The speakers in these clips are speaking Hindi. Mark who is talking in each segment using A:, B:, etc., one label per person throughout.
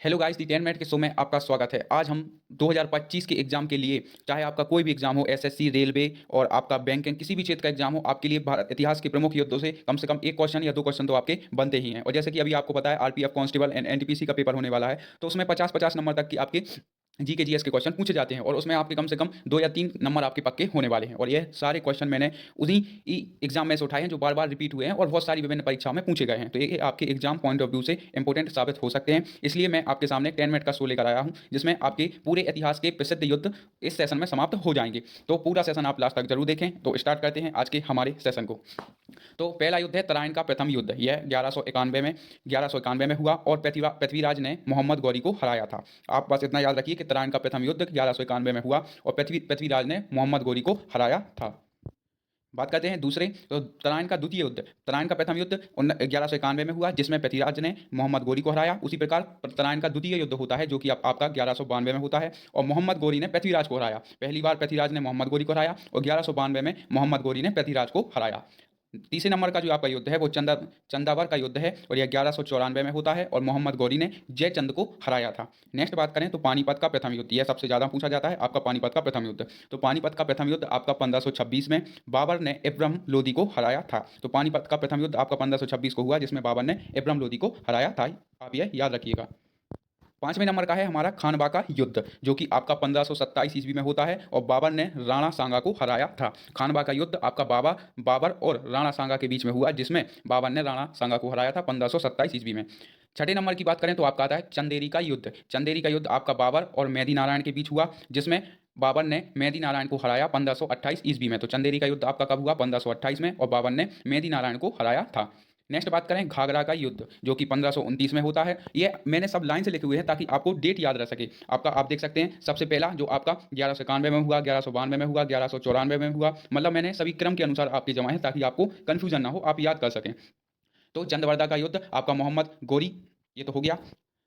A: हेलो गाइस, दी 10 मिनट के शो में आपका स्वागत है। आज हम 2025 के एग्जाम के लिए, चाहे आपका कोई भी एग्जाम हो, एसएससी, रेलवे और आपका बैंकिंग, किसी भी क्षेत्र का एग्जाम हो, आपके लिए भारत इतिहास के प्रमुख युद्धों से कम एक क्वेश्चन या दो क्वेश्चन तो आपके बनते ही हैं। और जैसे कि अभी आपको पता है, आरपीएफ कांस्टेबल एंड एनटीपीसी का पेपर होने वाला है, तो उसमें 50-50 नंबर तक की आपके जीके जीएस के क्वेश्चन पूछे जाते हैं और उसमें आपके कम से कम 2 या 3 नंबर आपके पक्के होने वाले हैं। और ये सारे क्वेश्चन मैंने उन्हीं एग्जाम में से उठाए हैं जो बार बार रिपीट हुए हैं और बहुत सारी विभिन्न परीक्षाओं में पूछे गए हैं। तो ये आपके एग्जाम पॉइंट ऑफ व्यू से इंपॉर्टेंट साबित हो सकते हैं। इसलिए मैं आपके सामने 10 मिनट का शो लेकर आया हूं, जिसमें आपके पूरे इतिहास के प्रसिद्ध युद्ध इस सेशन में समाप्त हो जाएंगे। तो पूरा सेशन आप लास्ट तक जरूर देखें। तो स्टार्ट करते हैं आज के हमारे सेशन को। तो पहला युद्ध है तराइन का प्रथम युद्ध। यह 1191 में हुआ और पृथ्वीराज ने मोहम्मद गौरी को हराया था। आप बस इतना याद रखिए कि तराइन का प्रथम युद्ध 1191 में हुआ और पृथ्वीराज ने मोहम्मद गौरी को हराया था। बात करते हैं दूसरे, तो तराइन का द्वितीय युद्ध। तराइन का प्रथम युद्ध 1191 में हुआ, जिसमें पृथ्वीराज ने मोहम्मद गौरी को हराया। उसी प्रकार तराइन का द्वितीय युद्ध होता है जो कि आपका 1192 में होता है और मोहम्मद गौरी ने पृथ्वीराज को हराया। पहली बार पृथ्वीराज ने मोहम्मद गौरी को हराया और 1192 में मोहम्मद गौरी ने पृथ्वीराज को हराया। तीसरे नंबर का जो आपका युद्ध है वो चंदावर का युद्ध है और यह 1194 में होता है और मोहम्मद गौरी ने जयचंद को हराया था। नेक्स्ट बात करें तो पानीपत का प्रथम युद्ध। यह सबसे ज़्यादा पूछा जाता है आपका पानीपत का प्रथम युद्ध। तो पानीपत का प्रथम युद्ध आपका 1526 में बाबर ने इब्राहिम लोदी को हराया था। तो पानीपत का प्रथम युद्ध आपका 1526 को हुआ, जिसमें बाबर ने इब्राहिम लोदी को हराया था। आप यह याद रखिएगा। पांचवें नंबर का है हमारा खानवा का युद्ध, जो कि आपका 1527 ईस्वी में होता है और बाबर ने राणा सांगा को हराया था। खानवा का युद्ध आपका बाबर और राणा सांगा के बीच में हुआ, जिसमें बाबर ने राणा सांगा को हराया था 1527 ईस्वी में। छठे नंबर की बात करें तो आपका आता है चंदेरी का युद्ध। चंदेरी का युद्ध आपका बाबर और मेहदी नारायण के बीच हुआ, जिसमें बाबर ने मेहदी नारायण को हराया 1528 ईस्वी में। तो चंदेरी का युद्ध आपका कब हुआ? 1528 में, और बाबर ने मेहदी नारायण को हराया था। नेक्स्ट बात करें घाघरा का युद्ध, जो कि 1529 में होता है। ये मैंने सब लाइन से लिखे हुए हैं ताकि आपको डेट याद रह सके। आपका आप देख सकते हैं, सबसे पहला जो आपका 1191 में हुआ, 1192 में हुआ, 1194 में हुआ, मतलब मैंने सभी क्रम के अनुसार आपके जमा है ताकि आपको कंफ्यूजन ना हो, आप याद कर सकें। तो चंदवर्दा का युद्ध आपका मोहम्मद गौरी, ये तो हो गया।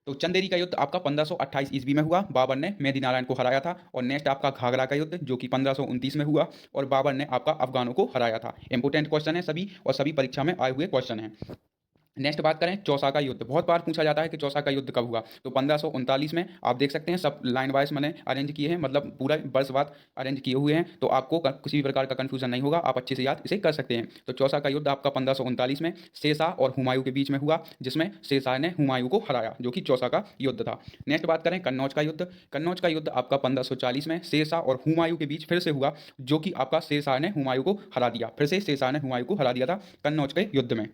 A: तो चंदेरी का युद्ध आपका 1528 ईस्वी में हुआ, बाबर ने मेहदी नारायण को हराया था। और नेक्स्ट आपका घाघरा का युद्ध, जो कि 1529 में हुआ और बाबर ने आपका अफगानों को हराया था। इंपोर्टेंट क्वेश्चन है सभी, और सभी परीक्षा में आए हुए क्वेश्चन हैं। नेक्स्ट बात करें चौसा का युद्ध। बहुत बार पूछा जाता है कि चौसा का युद्ध कब हुआ। तो 1539 में। आप देख सकते हैं सब लाइन वाइज मैंने अरेंज किए हैं, मतलब पूरा वर्ष बाद अरेंज किए हुए हैं, तो आपको किसी भी प्रकार का कंफ्यूजन नहीं होगा, आप अच्छे से याद इसे कर सकते हैं। तो चौसा का युद्ध आपका 1539 में शेरशाह और हुमायूं के बीच में हुआ, जिसमें शेरशाह ने हुमायूं को हराया, जो कि चौसा का युद्ध था। नेक्स्ट बात करें कन्नौज का युद्ध। कन्नौज का युद्ध आपका 1540 में शेरशाह और हुमायूं के बीच फिर से हुआ, जो कि आपका शेरशाह ने हुमायूं को हरा दिया। फिर से शेरशाह ने हुमायूं को हरा दिया था कन्नौज के युद्ध में।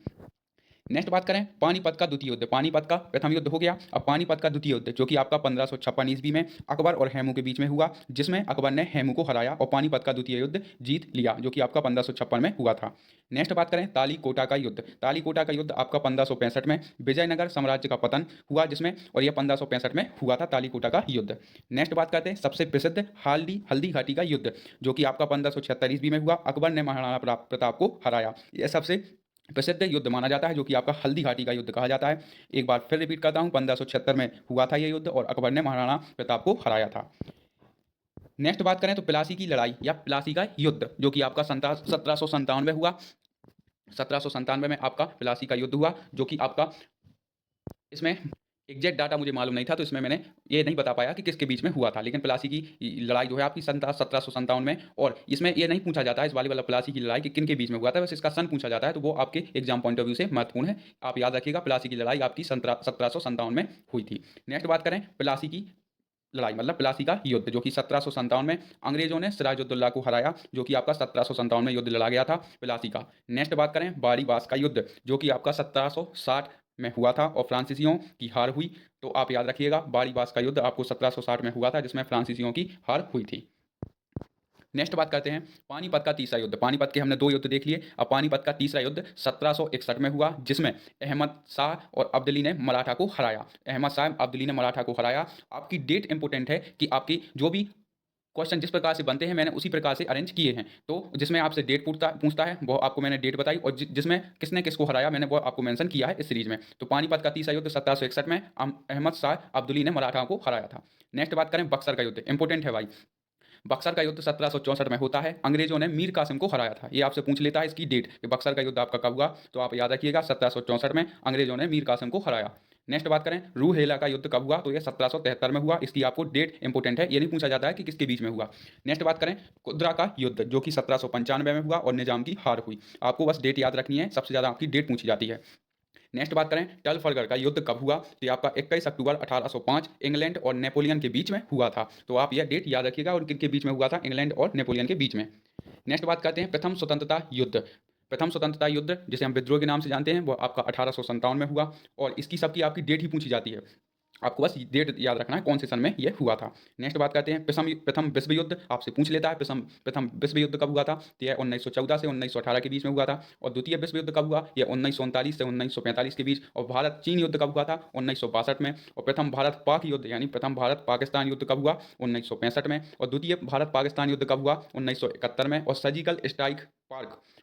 A: नेक्स्ट बात करें पानीपत का द्वितीय युद्ध। पानीपत का प्रथम युद्ध हो गया, अब पानीपत का द्वितीय युद्ध, जो कि आपका 1556 ईस्वी में अकबर और हेमू के बीच में हुआ, जिसमें अकबर ने हेमू को हराया और पानीपत का द्वितीय युद्ध जीत लिया, जो कि आपका 1556 में हुआ था। नेक्स्ट बात करें तालीकोटा का युद्ध। तालीकोटा का युद्ध आपका 1565 में विजयनगर साम्राज्य का पतन हुआ, जिसमें, और यह 1565 में हुआ था तालीकोटा का युद्ध। नेक्स्ट बात करते हैं सबसे प्रसिद्ध हल्दी घाटी का युद्ध, जो कि आपका 1576 ईस्वी में हुआ, अकबर ने महाराणा प्रताप को हराया। यह सबसे प्रसिद्ध युद्ध माना जाता है, जो कि आपका हल्दी घाटी का युद्ध कहा जाता है। एक बार फिर रिपीट करता हूं, 1576 में हुआ था यह युद्ध और अकबर ने महाराणा प्रताप को हराया था। नेक्स्ट बात करें तो प्लासी की लड़ाई या प्लासी का युद्ध, जो कि आपका 1797 में हुआ। 1797 में आपका प्लासी का युद्ध हुआ, जो कि आपका, इसमें एग्जैक्ट डाटा मुझे मालूम नहीं था, तो इसमें मैंने ये नहीं बता पाया कि किसके बीच में हुआ था। लेकिन प्लासी की लड़ाई जो है आपकी 1757 में, और इसमें ये नहीं पूछा जाता है इस वाली प्लासी की लड़ाई कि किन के बीच में हुआ था, बस इसका सन पूछा जाता है, तो वो आपके एग्जाम पॉइंट ऑफ व्यू से महत्वपूर्ण है। आप याद रखिएगा प्लासी की लड़ाई आपकी 1757 में हुई थी। नेक्स्ट बात करें प्लासी की लड़ाई, मतलब प्लासी का युद्ध, जो कि 1757 में अंग्रेजों ने सिराजुद्दौला को हराया, जो कि आपका 1757 में युद्ध लड़ा गया था प्लासी का। नेक्स्ट बात करें बारीबास का युद्ध, जो कि आपका 1760 में हुआ था और फ्रांसीसियों की हार हुई। तो आप याद रखिएगा बारीबास का युद्ध आपको 1760 में हुआ था, जिसमें फ्रांसीसियों की हार हुई थी। नेक्स्ट बात करते हैं पानीपत का तीसरा युद्ध। पानीपत के हमने दो युद्ध देख लिए, अब पानीपत का तीसरा युद्ध 1761 में हुआ, जिसमें अहमद शाह और अब्दली ने मराठा को हराया। अहमद शाह अब्दली ने मराठा को हराया। आपकी डेट इंपॉर्टेंट है कि आपकी जो भी क्वेश्चन जिस प्रकार से बनते हैं मैंने उसी प्रकार से अरेंज किए हैं। तो जिसमें आपसे डेट पूछता है वो आपको मैंने डेट बताई, और जिसमें किसने किसको हराया मैंने वो आपको मेंशन किया है इस सीरीज में। तो पानीपत का तीसरा युद्ध 1761 में अहमद शाह अब्दुली ने मराठाओं को हराया था। नेक्स्ट बात करें बक्सर का युद्ध, इंपॉर्टेंट है भाई। बक्सर का युद्ध 1764 में होता है, अंग्रेजों ने मीर कासिम को हराया था। ये आपसे पूछ लेता है इसकी डेट कि बक्सर का युद्ध आपका कब हुआ, तो आप याद रखिएगा 1764 में अंग्रेजों ने मीर कासिम को हराया। नेक्स्ट बात करें रूहेला का युद्ध कब हुआ, तो ये 1773 में हुआ। इसकी आपको डेट इंपॉर्टेंट है, ये नहीं पूछा जाता है कि किसके बीच में हुआ। नेक्स्ट बात करें कुद्रा का युद्ध, जो कि 1795 में हुआ और निजाम की हार हुई। आपको बस डेट याद रखनी है, सबसे ज़्यादा आपकी डेट पूछी जाती है। नेक्स्ट बात करें ट्रफलगर का युद्ध कब हुआ, तो ये आपका 21 अक्टूबर 1805 इंग्लैंड और नेपोलियन के बीच में हुआ था। तो आप यह डेट याद रखिएगा, और किनके बीच में हुआ था, इंग्लैंड और नेपोलियन के बीच में। नेक्स्ट बात करते हैं प्रथम स्वतंत्रता युद्ध। प्रथम स्वतंत्रता युद्ध जिसे हम विद्रोह के नाम से जानते हैं, वो आपका 1857 में हुआ, और इसकी सबकी आपकी डेट ही पूछी जाती है। आपको बस डेट याद रखना है कौन से सन में यह हुआ था। नेक्स्ट बात करते हैं प्रथम विश्व युद्ध, आपसे पूछ लेता है प्रथम विश्व युद्ध कब हुआ था, तो यह 1914 से 1918 के बीच में हुआ था। और द्वितीय विश्व युद्ध कब हुआ, यह 1939 से 1945 के बीच। और भारत चीन युद्ध कब हुआ था, 1962 में। और प्रथम भारत पाक युद्ध यानी प्रथम भारत पाकिस्तान युद्ध कब हुआ, 1965 में। और द्वितीय भारत पाकिस्तान युद्ध कब हुआ, 1971 में। और सर्जिकल स्ट्राइक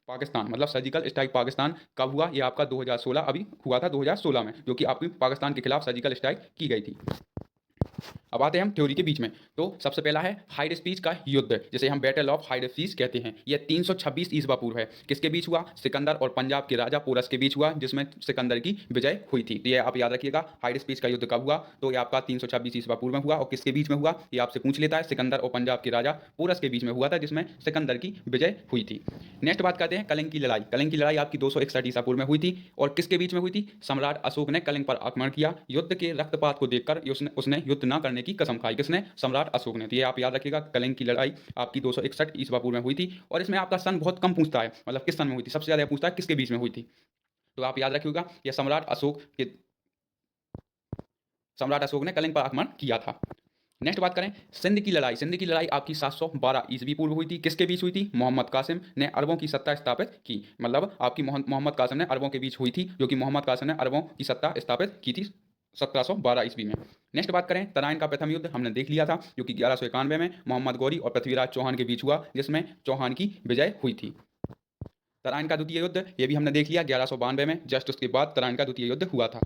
A: पाकिस्तान मतलब सर्जिकल स्ट्राइक पाकिस्तान कब हुआ, ये आपका 2016 अभी हुआ था 2016 में, जो कि आपकी पाकिस्तान के खिलाफ सर्जिकल स्ट्राइक की गई थी। अब आते हैं हम थ्योरी के बीच में। तो सबसे पहला है हाइड स्पीच का युद्ध, जिसे हम बैटल ऑफ हाइड स्पीच कहते हैं। यह 326 ईसवा पूर्व है। किसके बीच हुआ, सिकंदर और पंजाब के राजा पोरस के बीच हुआ, जिसमें सिकंदर की विजय हुई थी। तो ये आप याद रखिएगा, हाइड स्पीच का युद्ध कब हुआ, तो ये आपका 326 ईसवा पूर्व में हुआ। और किसके बीच में हुआ, ये आपसे पूछ लेता है, सिकंदर और पंजाब के राजा पोरस के बीच में हुआ था, जिसमें सिकंदर की विजय हुई थी। नेक्स्ट बात करते हैं कलिंग की लड़ाई। कलिंग की लड़ाई आपकी 261 ईसा पूर्व में हुई थी, और किसके बीच में हुई थी, सम्राट अशोक ने कलिंग पर आक्रमण किया। युद्ध के रक्तपात को देखकर उसने युद्ध न करने की कसम खाई। किसने, सम्राट अशोक ने। तो ये आप याद रखिएगा, कलिंग की लड़ाई आपकी 261 ईसवा पूर्व में हुई थी। और इसमें आपका सन बहुत कम पूछता है, मतलब किस सन में हुई थी, सबसे ज्यादा पूछता है किसके बीच में हुई थी। तो आप याद रखिएगा, यह सम्राट अशोक ने कलिंग पर आक्रमण किया था। नेक्स्ट बात करें सिंध की लड़ाई। सिंध की लड़ाई आपकी 712 ईस्वी पूर्व हुई थी। किसके बीच हुई थी, मोहम्मद कासिम ने अरबों की सत्ता स्थापित की। मतलब आपकी मोहम्मद कासिम ने अरबों के बीच हुई थी, जो कि मोहम्मद कासिम ने अरबों की सत्ता स्थापित की थी 1712 ईस्वी में। नेक्स्ट बात करें तराइन का प्रथम युद्ध, हमने देख लिया था, जो कि 1191 में मोहम्मद गौरी और पृथ्वीराज चौहान के बीच हुआ, जिसमें चौहान की विजय हुई थी। तराइन का द्वितीय युद्ध, ये भी हमने देख लिया 1192 में, जस्ट उसके बाद तराइन का द्वितीय युद्ध हुआ था।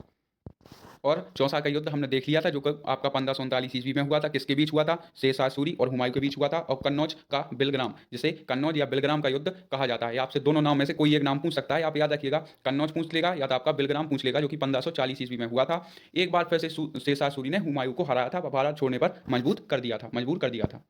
A: और चौसा का युद्ध हमने देख लिया था, जो आपका 1539 ईस्वी में हुआ था। किसके बीच हुआ था, शेरशाह सूरी और हुमायूं के बीच हुआ था। और कन्नौज का बिलग्राम, जिसे कन्नौज या बिलग्राम का युद्ध कहा जाता है। आपसे दोनों नाम में से कोई एक नाम पूछ सकता है, आप याद रखिएगा, कन्नौज पूछ लेगा या तो आपका बिलग्राम पूछ लेगा, जो कि 1540 ईस्वी में हुआ था। एक बार फिर से शेरशाह सूरी ने हुमायूं को हराया था, भारत छोड़ने पर मजबूर कर दिया था।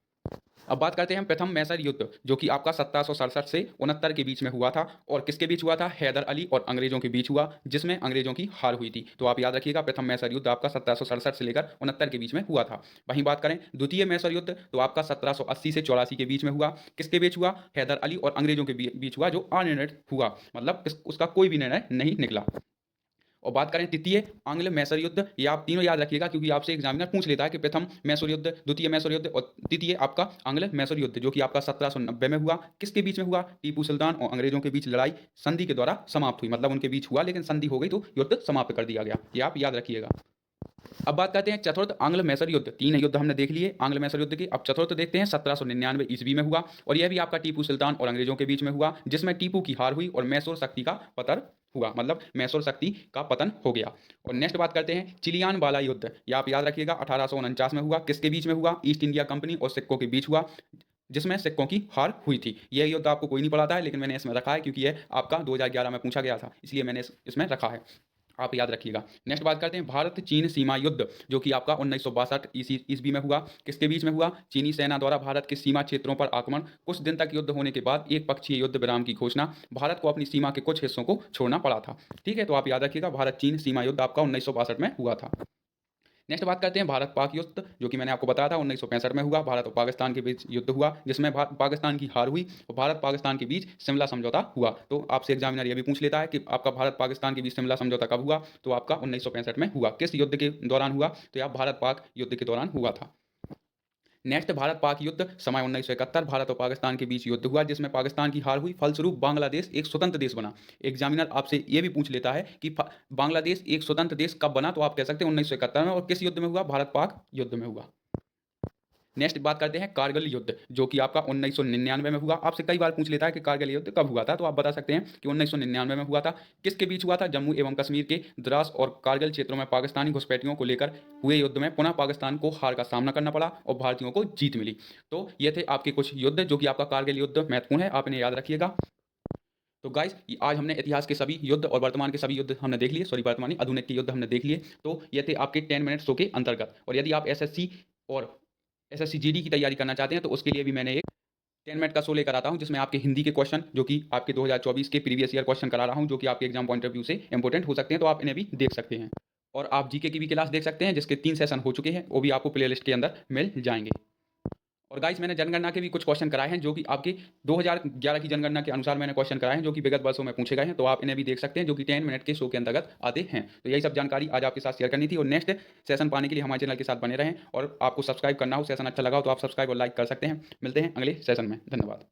A: अब बात करते हैं प्रथम मैसर युद्ध, जो कि आपका 1767 से 69 के बीच में हुआ था। और किसके बीच हुआ था, हैदर अली और अंग्रेजों के बीच हुआ, जिसमें अंग्रेजों की हार हुई थी। तो आप याद रखिएगा, प्रथम मैसर युद्ध आपका 1767 से लेकर 69 के बीच में हुआ था। वहीं बात करें द्वितीय मैसर युद्ध, तो आपका 1780 से 84 के बीच में हुआ। किसके बीच हुआ, हैदर अली और अंग्रेजों के बीच हुआ, जो अनिर्णित हुआ, मतलब उसका कोई भी निर्णय नहीं निकला। और बात करें तृतीय आंग्ल मैसूर युद्ध, ये आप तीनों याद रखिएगा, क्योंकि आपसे एग्जामिनर पूछ लेता है कि प्रथम मैसूर युद्ध, द्वितीय मैसूर युद्ध और तृतीय आपका आंग्ल मैसूर युद्ध, जो कि आपका 1790 में हुआ। किसके बीच में हुआ, टीपू सुल्तान और अंग्रेजों के बीच लड़ाई संधि के द्वारा समाप्त हुई। मतलब उनके बीच हुआ लेकिन संधि हो गई, तो युद्ध समाप्त कर दिया गया। ये आप याद रखिएगा। अब बात करते हैं चतुर्थ आंग्ल मैसूर युद्ध। तीन युद्ध हमने देख लिए आंग्ल मैसूर युद्ध के। अब चतुर्थ देखते हैं, 1799 ईस्वी में हुआ, और यह भी आपका टीपू सुल्तान और अंग्रेजों के बीच में हुआ, जिसमें टीपू की हार हुई और मैसूर शक्ति का पतन हुआ, मतलब मैसूर शक्ति का पतन हो गया। और नेक्स्ट बात करते हैं चिलियान वाला युद्ध, यह आप याद रखिएगा, 1849 में हुआ। किसके बीच में हुआ, ईस्ट इंडिया कंपनी और सिक्कों के बीच हुआ, जिसमें सिक्कों की हार हुई थी। यह युद्ध आपको कोई नहीं पढ़ाता है, लेकिन मैंने इसमें रखा है क्योंकि यह आपका 2011 में पूछा गया था, इसलिए मैंने इसमें रखा है, आप याद रखिएगा। नेक्स्ट बात करते हैं भारत चीन सीमा युद्ध, जो कि आपका 1962 ईस्वी में हुआ। किसके बीच में हुआ, चीनी सेना द्वारा भारत के सीमा क्षेत्रों पर आक्रमण। कुछ दिन तक युद्ध होने के बाद एक पक्षीय युद्ध विराम की घोषणा, भारत को अपनी सीमा के कुछ हिस्सों को छोड़ना पड़ा था। ठीक है, तो आप याद रखिएगा, भारत चीन सीमा युद्ध आपका 1962 में हुआ था। नेक्स्ट बात करते हैं भारत पाक युद्ध, जो कि मैंने आपको बताया था 1965 में हुआ। भारत और पाकिस्तान के बीच युद्ध हुआ, जिसमें पाकिस्तान की हार हुई और भारत पाकिस्तान के बीच शिमला समझौता हुआ। तो आपसे एग्जामिनर ये भी पूछ लेता है कि आपका भारत पाकिस्तान के बीच शिमला समझौता कब हुआ, तो आपका 1965 में हुआ। किस युद्ध के दौरान हुआ, तो आप भारत पाक युद्ध के दौरान हुआ था। नेक्स्ट भारत पाक युद्ध, समय 1971, भारत और पाकिस्तान के बीच युद्ध हुआ, जिसमें पाकिस्तान की हार हुई, फलस्वरूप बांग्लादेश एक स्वतंत्र देश बना। एग्जामिनर आपसे ये भी पूछ लेता है कि बांग्लादेश एक स्वतंत्र देश कब बना, तो आप कह सकते हैं 1971 में। और किस युद्ध में हुआ, भारत पाक युद्ध में हुआ। नेक्स्ट बात करते हैं कारगिल युद्ध, जो कि आपका 1999 में हुआ। आपसे कई बार पूछ लेता है कि कारगिल युद्ध कब हुआ था, तो आप बता सकते हैं कि 1999 में हुआ था। किसके बीच हुआ था, जम्मू एवं कश्मीर के द्रास और कारगिल क्षेत्रों में पाकिस्तानी घुसपैठियों को लेकर हुए युद्ध में पुनः पाकिस्तान को हार का सामना करना पड़ा और भारतीयों को जीत मिली। तो ये थे आपके कुछ युद्ध, जो कि आपका कारगिल युद्ध महत्वपूर्ण है, आप इन्हें याद रखिएगा। तो गाइस आज हमने इतिहास के सभी युद्ध और वर्तमान के सभी युद्ध हमने देख लिए, सॉरी वर्तमान नहीं, आधुनिक के युद्ध हमने देख लिए। तो ये थे आपके 10 मिनट शो के अंतर्गत। और यदि आप एसएससी और एसएससी जीडी की तैयारी करना चाहते हैं तो उसके लिए भी मैंने एक 10 मिनट का शो लेकर आता हूं, जिसमें आपके हिंदी के क्वेश्चन जो कि आपके 2024 के प्रीवियस ईयर क्वेश्चन करा रहा हूं, जो कि आपके एग्जाम पॉइंट ऑफ व्यू से इंपॉर्टेंट हो सकते हैं, तो आप इन्हें भी देख सकते हैं। और आप जीके की भी क्लास देख सकते हैं, जिसके 3 सेशन हो चुके हैं, वो भी आपको प्ले लिस्ट के अंदर मिल जाएंगे। और गाइस मैंने जनगणना के भी कुछ क्वेश्चन कराए हैं, जो कि आपके 2011 की जनगणना के अनुसार मैंने क्वेश्चन कराए हैं, जो कि विगत वर्षों में पूछे गए हैं, तो आप इन्हें भी देख सकते हैं, जो कि 10 मिनट के शो के अंतर्गत आते हैं। तो यही सब जानकारी आज आपके साथ शेयर करनी थी। और नेक्स्ट सेशन पाने के लिए हमारे चैनल के साथ बने रहें, और आपको सब्सक्राइब करना हो, सेशन अच्छा लगा हो तो आप सब्सक्राइब और लाइक कर सकते हैं। मिलते हैं अगले सेशन में। धन्यवाद।